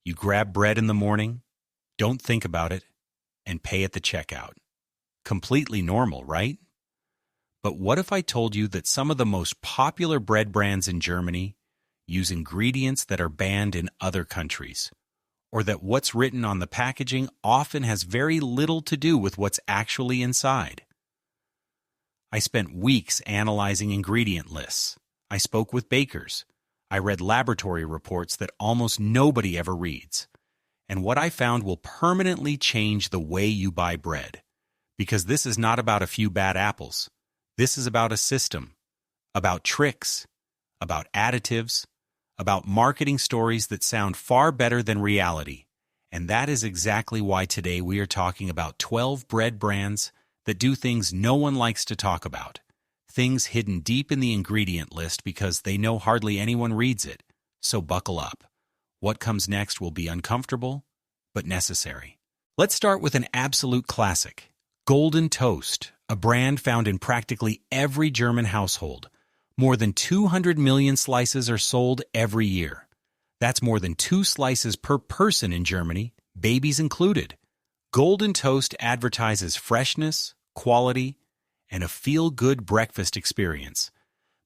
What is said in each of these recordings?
You grab bread in the morning, don't think about it, and pay at the checkout. Completely normal, right? But what if I told you that some of the most popular bread brands in Germany use ingredients that are banned in other countries? Or that what's written on the packaging often has very little to do with what's actually inside? I spent weeks analyzing ingredient lists. I spoke with bakers. I read laboratory reports that almost nobody ever reads. And what I found will permanently change the way you buy bread. Because this is not about a few bad apples. This is about a system, about tricks, about additives, about marketing stories that sound far better than reality. And that is exactly why today we are talking about 12 bread brands that do things no one likes to talk about. Things hidden deep in the ingredient list because they know hardly anyone reads it. So buckle up. What comes next will be uncomfortable, but necessary. Let's start with an absolute classic. Golden Toast, a brand found in practically every German household. More than 200 million slices are sold every year. That's more than 2 slices per person in Germany, babies included. Golden Toast advertises freshness, quality, and a feel-good breakfast experience.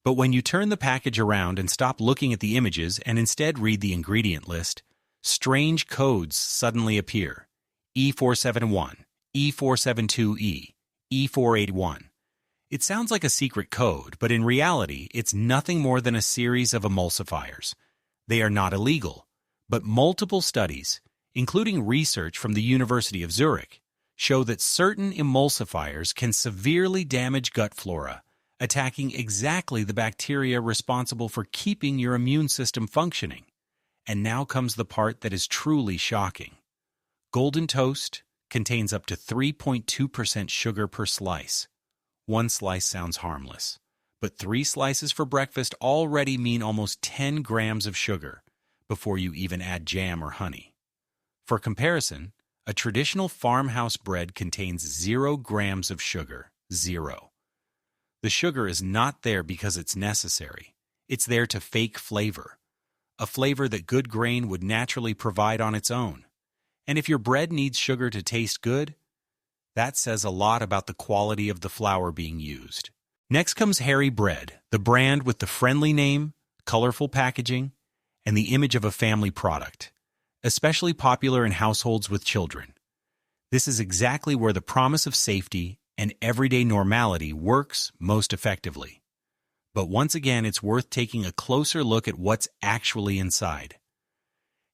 But when you turn the package around and stop looking at the images and instead read the ingredient list, strange codes suddenly appear. E471, E472E, E481. It sounds like a secret code, but in reality, it's nothing more than a series of emulsifiers. They are not illegal, but multiple studies, including research from the University of Zurich, show that certain emulsifiers can severely damage gut flora, attacking exactly the bacteria responsible for keeping your immune system functioning. And now comes the part that is truly shocking. Golden Toast contains up to 3.2% sugar per slice. One slice sounds harmless, but 3 slices for breakfast already mean almost 10 grams of sugar before you even add jam or honey. For comparison, a traditional farmhouse bread contains 0 grams of sugar. 0. The sugar is not there because it's necessary. It's there to fake flavor, a flavor that good grain would naturally provide on its own. And if your bread needs sugar to taste good, that says a lot about the quality of the flour being used. Next comes Harry Bread, the brand with the friendly name, colorful packaging, and the image of a family product, especially popular in households with children. This is exactly where the promise of safety and everyday normality works most effectively. But once again, it's worth taking a closer look at what's actually inside.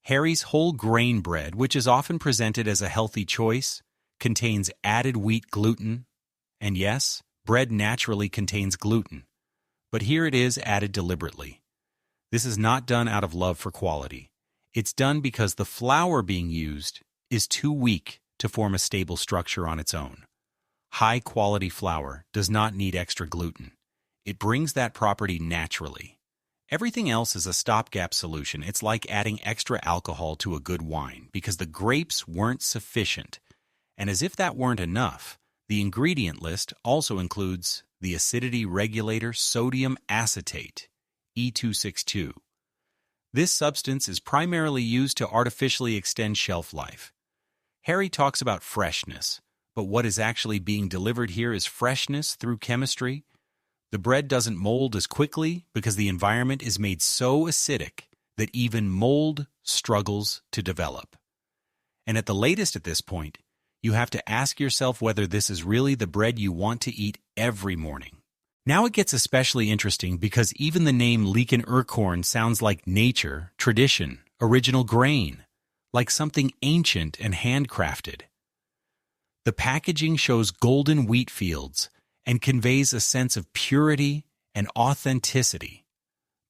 Harry's whole grain bread, which is often presented as a healthy choice, contains added wheat gluten. And yes, bread naturally contains gluten. But here it is added deliberately. This is not done out of love for quality. It's done because the flour being used is too weak to form a stable structure on its own. High-quality flour does not need extra gluten. It brings that property naturally. Everything else is a stopgap solution. It's like adding extra alcohol to a good wine because the grapes weren't sufficient. And as if that weren't enough, the ingredient list also includes the acidity regulator sodium acetate, E262. This substance is primarily used to artificially extend shelf life. Harry talks about freshness, but what is actually being delivered here is freshness through chemistry. The bread doesn't mold as quickly because the environment is made so acidic that even mold struggles to develop. And at the latest at this point, you have to ask yourself whether this is really the bread you want to eat every morning. Now it gets especially interesting because even the name Leeken Urkorn sounds like nature, tradition, original grain, like something ancient and handcrafted. The packaging shows golden wheat fields and conveys a sense of purity and authenticity.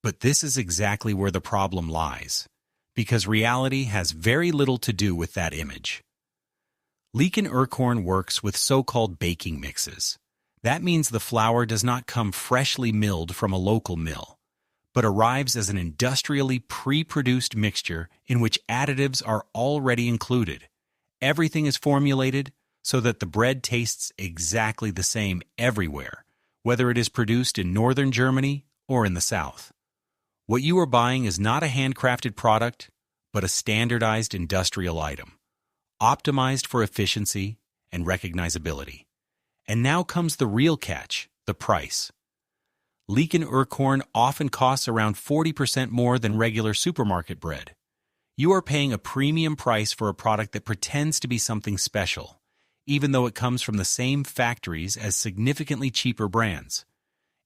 But this is exactly where the problem lies, because reality has very little to do with that image. Leeken Urkorn works with so-called baking mixes. That means the flour does not come freshly milled from a local mill, but arrives as an industrially pre-produced mixture in which additives are already included. Everything is formulated so that the bread tastes exactly the same everywhere, whether it is produced in northern Germany or in the south. What you are buying is not a handcrafted product, but a standardized industrial item, optimized for efficiency and recognizability. And now comes the real catch, the price. Leek and Urkorn often costs around 40% more than regular supermarket bread. You are paying a premium price for a product that pretends to be something special, even though it comes from the same factories as significantly cheaper brands.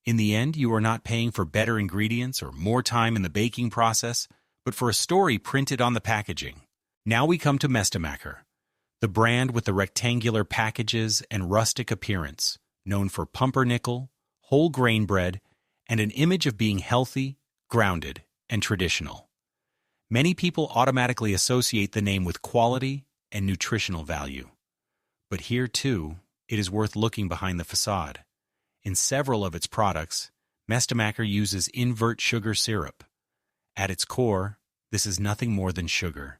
In the end, you are not paying for better ingredients or more time in the baking process, but for a story printed on the packaging. Now we come to Mestemacher, the brand with the rectangular packages and rustic appearance, known for pumpernickel, whole grain bread, and an image of being healthy, grounded, and traditional. Many people automatically associate the name with quality and nutritional value. But here, too, it is worth looking behind the facade. In several of its products, Mestemacher uses invert sugar syrup. At its core, this is nothing more than sugar,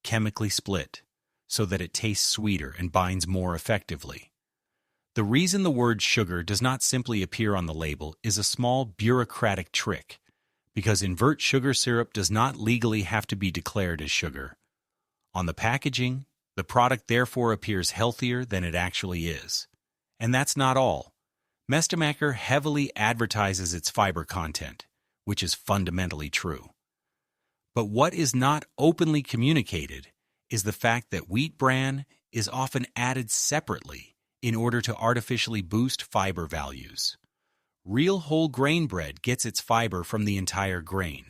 chemically split, so that it tastes sweeter and binds more effectively. The reason the word sugar does not simply appear on the label is a small bureaucratic trick, because invert sugar syrup does not legally have to be declared as sugar. On the packaging, the product therefore appears healthier than it actually is. And that's not all. Mestemacher heavily advertises its fiber content, which is fundamentally true. But what is not openly communicated is the fact that wheat bran is often added separately in order to artificially boost fiber values. Real whole grain bread gets its fiber from the entire grain.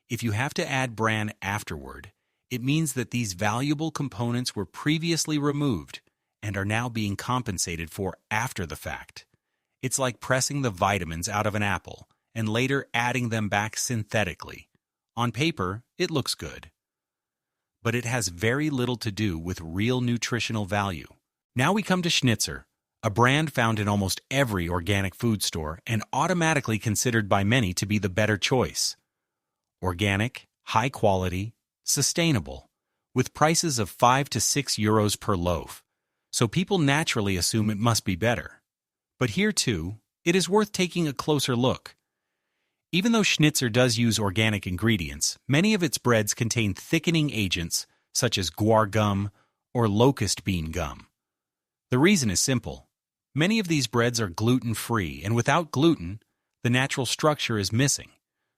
If you have to add bran afterward, it means that these valuable components were previously removed and are now being compensated for after the fact. It's like pressing the vitamins out of an apple and later adding them back synthetically. On paper, it looks good. But it has very little to do with real nutritional value. Now we come to Schnitzer, a brand found in almost every organic food store and automatically considered by many to be the better choice. Organic, high quality, sustainable, with prices of 5 to 6 euros per loaf, so people naturally assume it must be better. But here too, it is worth taking a closer look. Even though Schnitzer does use organic ingredients, many of its breads contain thickening agents such as guar gum or locust bean gum. The reason is simple. Many of these breads are gluten-free, and without gluten, the natural structure is missing,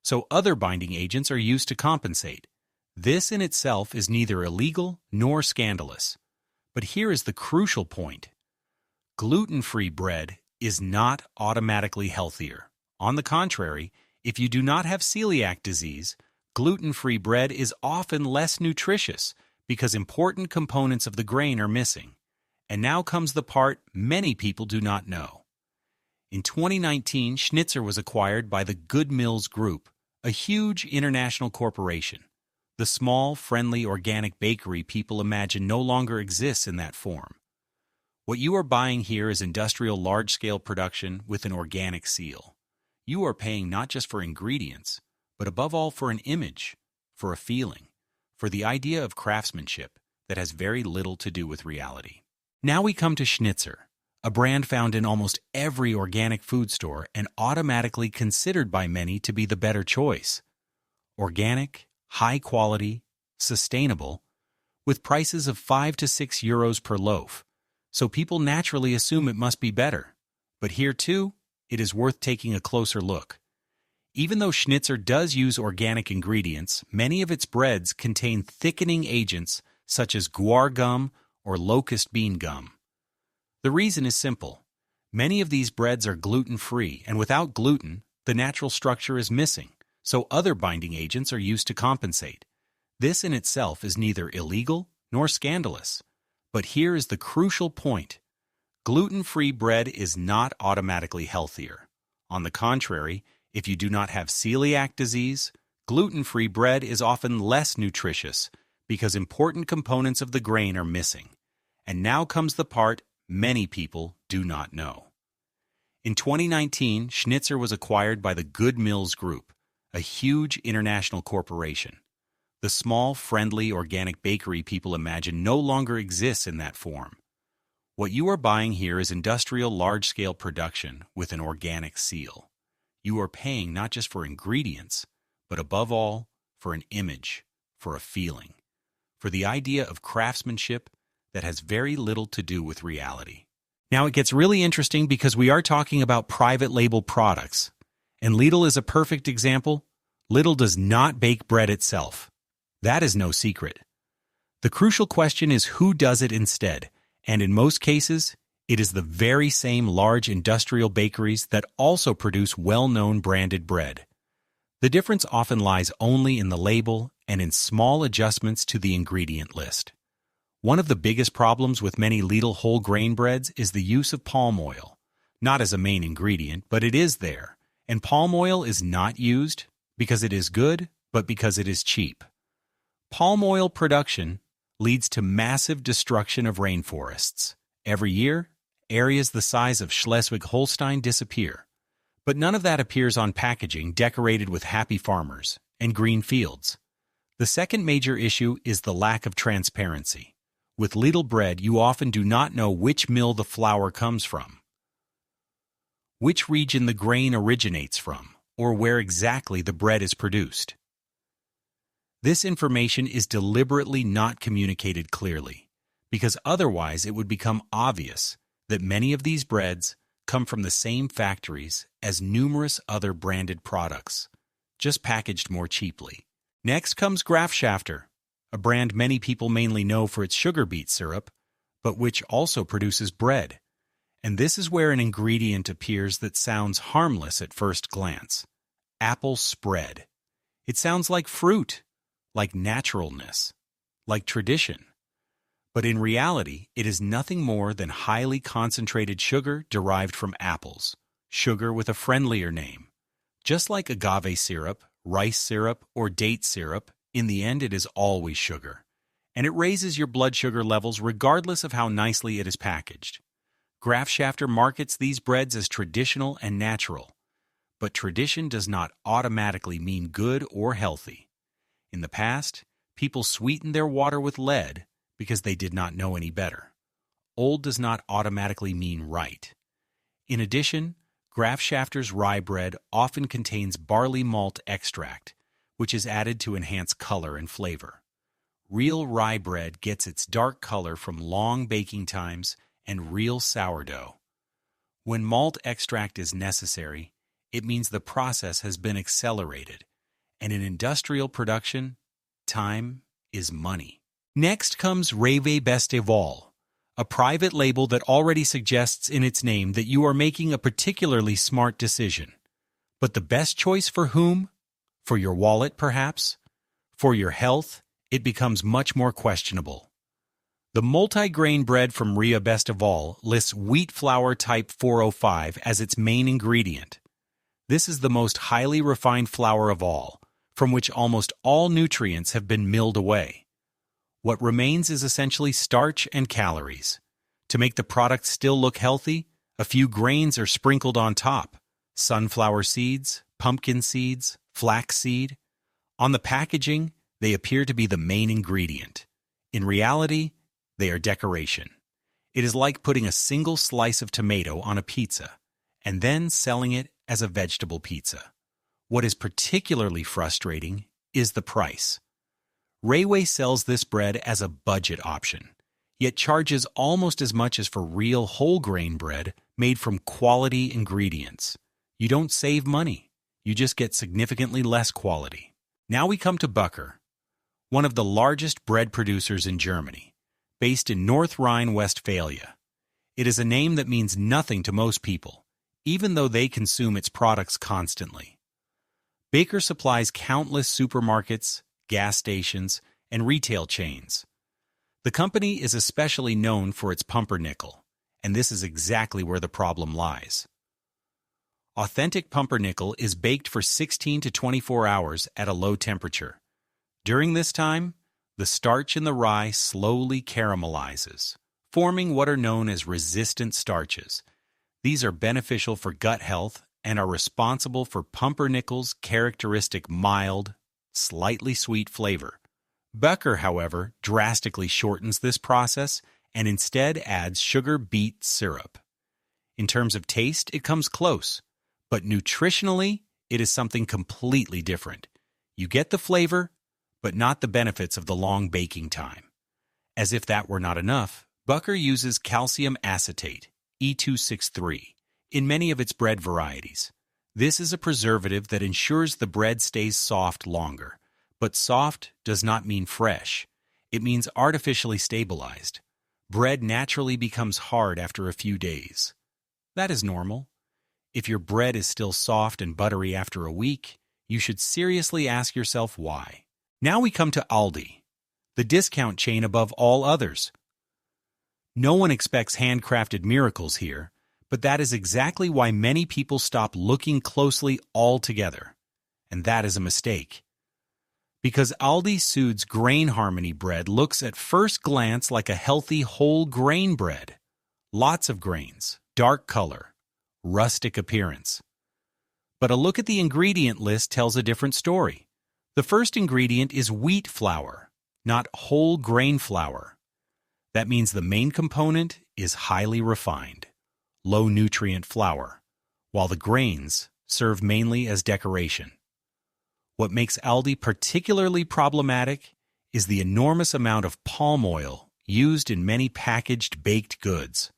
so other binding agents are used to compensate. This in itself is neither illegal nor scandalous. But here is the crucial point. Gluten-free bread is not automatically healthier. On the contrary, if you do not have celiac disease, gluten-free bread is often less nutritious because important components of the grain are missing. And now comes the part many people do not know. In 2019, Schnitzer was acquired by the Good Mills Group, a huge international corporation. The small, friendly, organic bakery people imagine no longer exists in that form. What you are buying here is industrial large-scale production with an organic seal. You are paying not just for ingredients, but above all for an image, for a feeling, for the idea of craftsmanship that has very little to do with reality. Now we come to Schnitzer, a brand found in almost every organic food store and automatically considered by many to be the better choice. Organic, high quality, sustainable, with prices of 5 to 6 euros per loaf, so people naturally assume it must be better. But here too, it is worth taking a closer look. Even though Schnitzer does use organic ingredients, many of its breads contain thickening agents such as guar gum or locust bean gum. The reason is simple. Many of these breads are gluten-free, and without gluten, the natural structure is missing, so other binding agents are used to compensate. This in itself is neither illegal nor scandalous. But here is the crucial point. Gluten-free bread is not automatically healthier. On the contrary, if you do not have celiac disease, gluten-free bread is often less nutritious because important components of the grain are missing. And now comes the part many people do not know. In 2019, Schnitzer was acquired by the Good Mills Group, a huge international corporation. The small, friendly, organic bakery people imagine no longer exists in that form. What you are buying here is industrial large-scale production with an organic seal. You are paying not just for ingredients, but above all, for an image, for a feeling, for the idea of craftsmanship that has very little to do with reality. Now it gets really interesting because we are talking about private label products, and Lidl is a perfect example. Lidl does not bake bread itself. That is no secret. The crucial question is who does it instead, and in most cases, it is the very same large industrial bakeries that also produce well-known branded bread. The difference often lies only in the label and in small adjustments to the ingredient list. One of the biggest problems with many Lidl whole grain breads is the use of palm oil. Not as a main ingredient, but it is there, and palm oil is not used because it is good, but because it is cheap. Palm oil production leads to massive destruction of rainforests. Every year, areas the size of Schleswig-Holstein disappear. But none of that appears on packaging decorated with happy farmers and green fields. The second major issue is the lack of transparency. With Lidl bread, you often do not know which mill the flour comes from, which region the grain originates from, or where exactly the bread is produced. This information is deliberately not communicated clearly, because otherwise it would become obvious that many of these breads come from the same factories as numerous other branded products, just packaged more cheaply. Next comes Grafschafter, a brand many people mainly know for its sugar beet syrup, but which also produces bread. And this is where an ingredient appears that sounds harmless at first glance. Apple spread. It sounds like fruit, like naturalness, like tradition. But in reality, it is nothing more than highly concentrated sugar derived from apples, sugar with a friendlier name. Just like agave syrup, rice syrup, or date syrup, in the end it is always sugar, and it raises your blood sugar levels regardless of how nicely it is packaged. Grafschafter markets these breads as traditional and natural, but tradition does not automatically mean good or healthy. In the past, people sweetened their water with lead because they did not know any better. Old does not automatically mean right. In addition, Grafschafter's rye bread often contains barley malt extract, which is added to enhance color and flavor. Real rye bread gets its dark color from long baking times and real sourdough. When malt extract is necessary, it means the process has been accelerated, and in industrial production, time is money. Next comes Reve Best of All, a private label that already suggests in its name that you are making a particularly smart decision. But the best choice for whom? For your wallet, perhaps? For your health? It becomes much more questionable. The multi-grain bread from Ria Best of All lists wheat flour type 405 as its main ingredient. This is the most highly refined flour of all, from which almost all nutrients have been milled away. What remains is essentially starch and calories. To make the product still look healthy, a few grains are sprinkled on top: sunflower seeds, pumpkin seeds, flax seed. On the packaging, they appear to be the main ingredient. In reality, they are decoration. It is like putting a single slice of tomato on a pizza and then selling it as a vegetable pizza. What is particularly frustrating is the price. Rayway sells this bread as a budget option, yet charges almost as much as for real whole grain bread made from quality ingredients. You don't save money, you just get significantly less quality. Now we come to Bäcker, one of the largest bread producers in Germany, based in North Rhine-Westphalia. It is a name that means nothing to most people, even though they consume its products constantly. Bäcker supplies countless supermarkets, gas stations, and retail chains. The company is especially known for its pumpernickel, and this is exactly where the problem lies. Authentic pumpernickel is baked for 16 to 24 hours at a low temperature. During this time, the starch in the rye slowly caramelizes, forming what are known as resistant starches. These are beneficial for gut health and are responsible for pumpernickel's characteristic mild, slightly sweet flavor. Bäcker, however, drastically shortens this process and instead adds sugar beet syrup. In terms of taste, it comes close, but nutritionally, it is something completely different. You get the flavor, but not the benefits of the long baking time. As if that were not enough, Bucker uses calcium acetate, E263, in many of its bread varieties. This is a preservative that ensures the bread stays soft longer, but soft does not mean fresh. It means artificially stabilized. Bread naturally becomes hard after a few days. That is normal. If your bread is still soft and buttery after a week, you should seriously ask yourself why. Now we come to Aldi, the discount chain above all others. No one expects handcrafted miracles here, but that is exactly why many people stop looking closely altogether. And that is a mistake. Because Aldi Süd's Grain Harmony bread looks at first glance like a healthy whole grain bread. Lots of grains, dark color, rustic appearance. But a look at the ingredient list tells a different story. The first ingredient is wheat flour, not whole grain flour. That means the main component is highly refined, low-nutrient flour, while the grains serve mainly as decoration. What makes Aldi particularly problematic is the enormous amount of palm oil used in many packaged baked goods.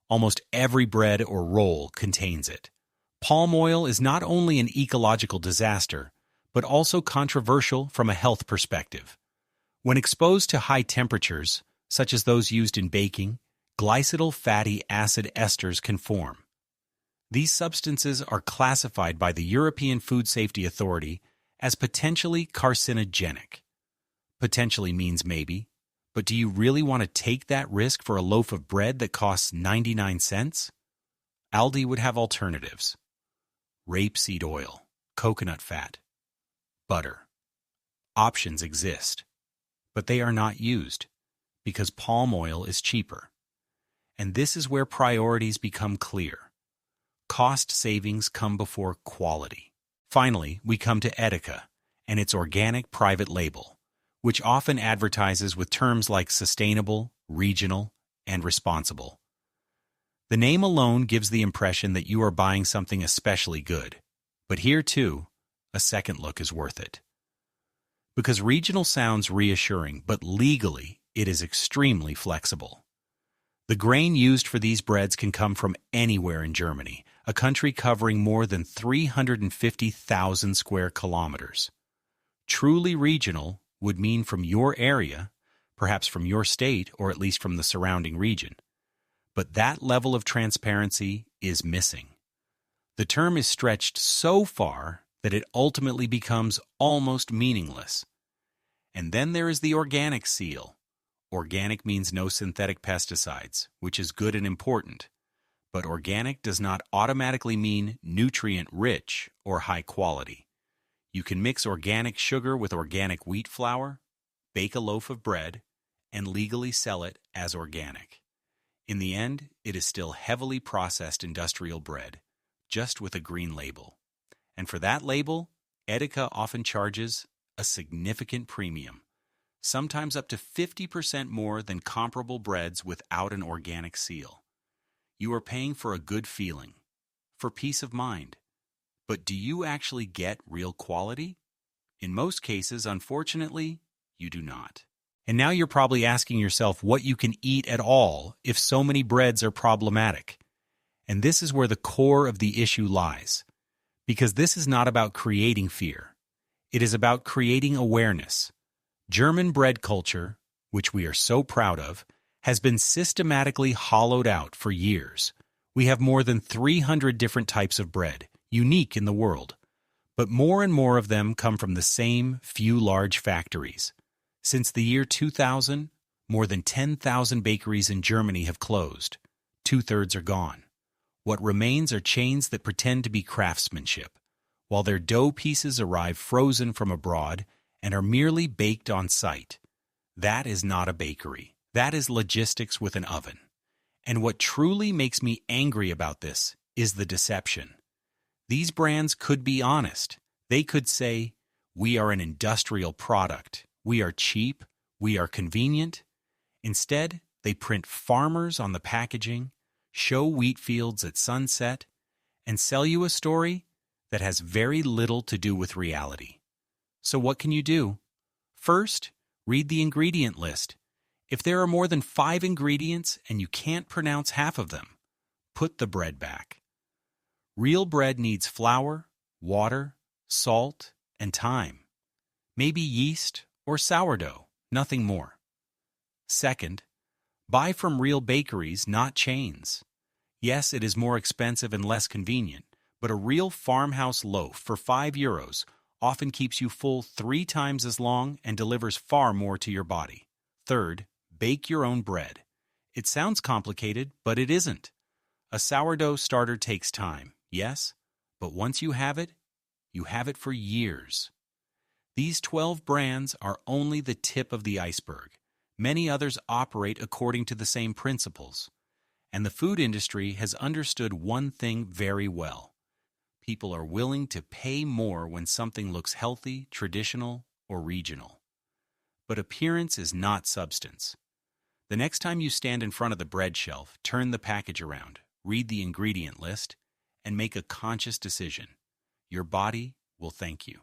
Almost every bread or roll contains it. Palm oil is not only an ecological disaster, but also controversial from a health perspective. When exposed to high temperatures, such as those used in baking, glycidyl fatty acid esters can form. These substances are classified by the European Food Safety Authority as potentially carcinogenic. Potentially means maybe, but do you really want to take that risk for a loaf of bread that costs 99 cents? Aldi would have alternatives. Rapeseed oil, coconut fat, butter. Options exist, but they are not used because palm oil is cheaper. And this is where priorities become clear. Cost savings come before quality. Finally, we come to Edeka and its organic private label, which often advertises with terms like sustainable, regional, and responsible. The name alone gives the impression that you are buying something especially good. But here, too, a second look is worth it. Because regional sounds reassuring, but legally, it is extremely flexible. The grain used for these breads can come from anywhere in Germany, a country covering more than 350,000 square kilometers. Truly regional would mean from your area, perhaps from your state, or at least from the surrounding region. But that level of transparency is missing. The term is stretched so far that it ultimately becomes almost meaningless. And then there is the organic seal. Organic means no synthetic pesticides, which is good and important. But organic does not automatically mean nutrient-rich or high quality. You can mix organic sugar with organic wheat flour, bake a loaf of bread, and legally sell it as organic. In the end, it is still heavily processed industrial bread, just with a green label. And for that label, Edeka often charges a significant premium, sometimes up to 50% more than comparable breads without an organic seal. You are paying for a good feeling, for peace of mind. But do you actually get real quality? In most cases, unfortunately, you do not. And now you're probably asking yourself what you can eat at all if so many breads are problematic. And this is where the core of the issue lies. Because this is not about creating fear. It is about creating awareness. German bread culture, which we are so proud of, has been systematically hollowed out for years. We have more than 300 different types of bread, unique in the world. But more and more of them come from the same few large factories. Since the year 2000, more than 10,000 bakeries in Germany have closed. 2/3 are gone. What remains are chains that pretend to be craftsmanship, while their dough pieces arrive frozen from abroad and are merely baked on site. That is not a bakery. That is logistics with an oven. And what truly makes me angry about this is the deception. These brands could be honest. They could say, we are an industrial product. We are cheap. We are convenient. Instead, they print farmers on the packaging, show wheat fields at sunset, and sell you a story that has very little to do with reality. So what can you do? First, read the ingredient list. If there are more than 5 ingredients and you can't pronounce half of them, put the bread back. Real bread needs flour, water, salt, and time. Maybe yeast or sourdough, nothing more. Second, buy from real bakeries, not chains. Yes, it is more expensive and less convenient, but a real farmhouse loaf for €5 often keeps you full 3 times as long and delivers far more to your body. Third, bake your own bread. It sounds complicated, but it isn't. A sourdough starter takes time, yes, but once you have it for years. These 12 brands are only the tip of the iceberg. Many others operate according to the same principles. And the food industry has understood one thing very well. People are willing to pay more when something looks healthy, traditional, or regional. But appearance is not substance. The next time you stand in front of the bread shelf, turn the package around, read the ingredient list, and make a conscious decision. Your body will thank you.